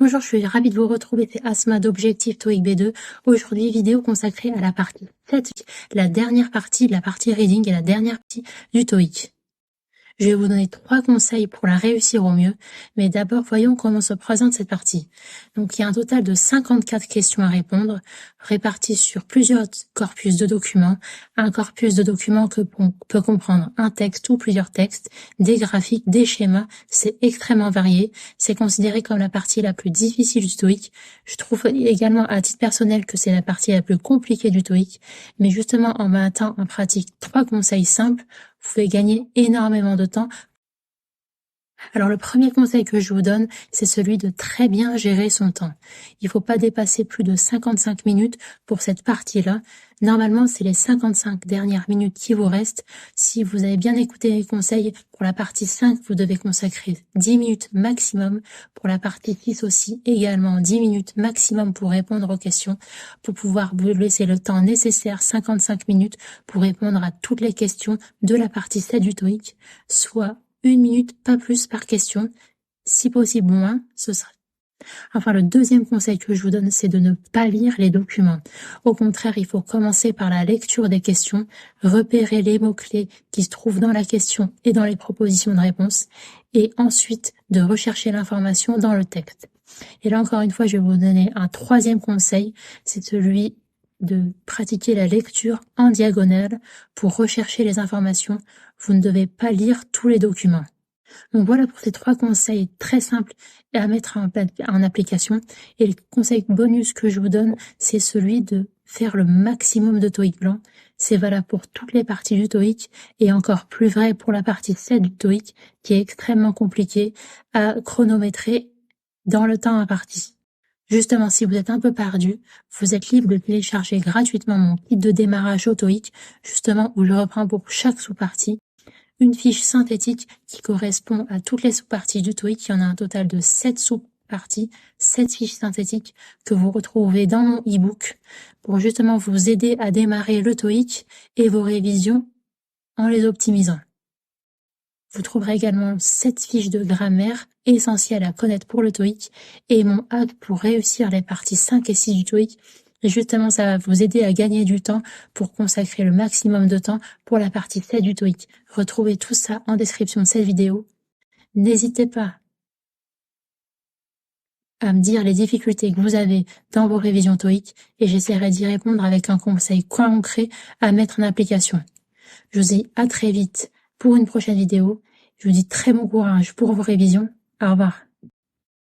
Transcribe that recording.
Bonjour, je suis ravie de vous retrouver, c'est Asma d'Objectif TOEIC B2. Aujourd'hui, vidéo consacrée à la partie 7, la dernière partie de la partie reading et la dernière partie du TOEIC. Je vais vous donner 3 conseils pour la réussir au mieux, mais d'abord voyons comment se présente cette partie. Donc il y a un total de 54 questions à répondre, réparties sur plusieurs corpus de documents. Un corpus de documents que peut comprendre un texte ou plusieurs textes, des graphiques, des schémas, c'est extrêmement varié. C'est considéré comme la partie la plus difficile du TOEIC. Je trouve également à titre personnel que c'est la partie la plus compliquée du TOEIC, mais justement en mettant en pratique 3 conseils simples, vous pouvez gagner énormément de temps. Alors le premier conseil que je vous donne, c'est celui de très bien gérer son temps. Il ne faut pas dépasser plus de 55 minutes pour cette partie-là. Normalement, c'est les 55 dernières minutes qui vous restent. Si vous avez bien écouté les conseils, pour la partie 5, vous devez consacrer 10 minutes maximum. Pour la partie 6 aussi, également 10 minutes maximum pour répondre aux questions, pour pouvoir vous laisser le temps nécessaire, 55 minutes, pour répondre à toutes les questions de la partie 7 du TOEIC, soit 1 minute, pas plus par question. Si possible moins, ce serait. Enfin, le deuxième conseil que je vous donne, c'est de ne pas lire les documents. Au contraire, il faut commencer par la lecture des questions, repérer les mots-clés qui se trouvent dans la question et dans les propositions de réponse, et ensuite de rechercher l'information dans le texte. Et là, encore une fois, je vais vous donner un troisième conseil, c'est celui de pratiquer la lecture en diagonale pour rechercher les informations. Vous ne devez pas lire tous les documents. Donc voilà pour ces 3 conseils très simples à mettre en application. Et le conseil bonus que je vous donne, c'est celui de faire le maximum de TOEIC blanc. C'est valable pour toutes les parties du TOEIC et encore plus vrai pour la partie 7 du TOEIC qui est extrêmement compliquée à chronométrer dans le temps imparti. Justement, si vous êtes un peu perdu, vous êtes libre de télécharger gratuitement mon kit de démarrage au TOEIC, justement où je reprends pour chaque sous-partie une fiche synthétique qui correspond à toutes les sous-parties du TOEIC. Il y en a un total de 7 sous-parties, 7 fiches synthétiques que vous retrouvez dans mon e-book pour justement vous aider à démarrer le TOEIC et vos révisions en les optimisant. Vous trouverez également 7 fiches de grammaire essentielles à connaître pour le TOEIC et mon hack pour réussir les parties 5 et 6 du TOEIC. Et justement, ça va vous aider à gagner du temps pour consacrer le maximum de temps pour la partie 7 du TOEIC. Retrouvez tout ça en description de cette vidéo. N'hésitez pas à me dire les difficultés que vous avez dans vos révisions TOEIC et j'essaierai d'y répondre avec un conseil concret à mettre en application. Je vous dis à très vite pour une prochaine vidéo. Je vous dis très bon courage pour vos révisions. Au revoir.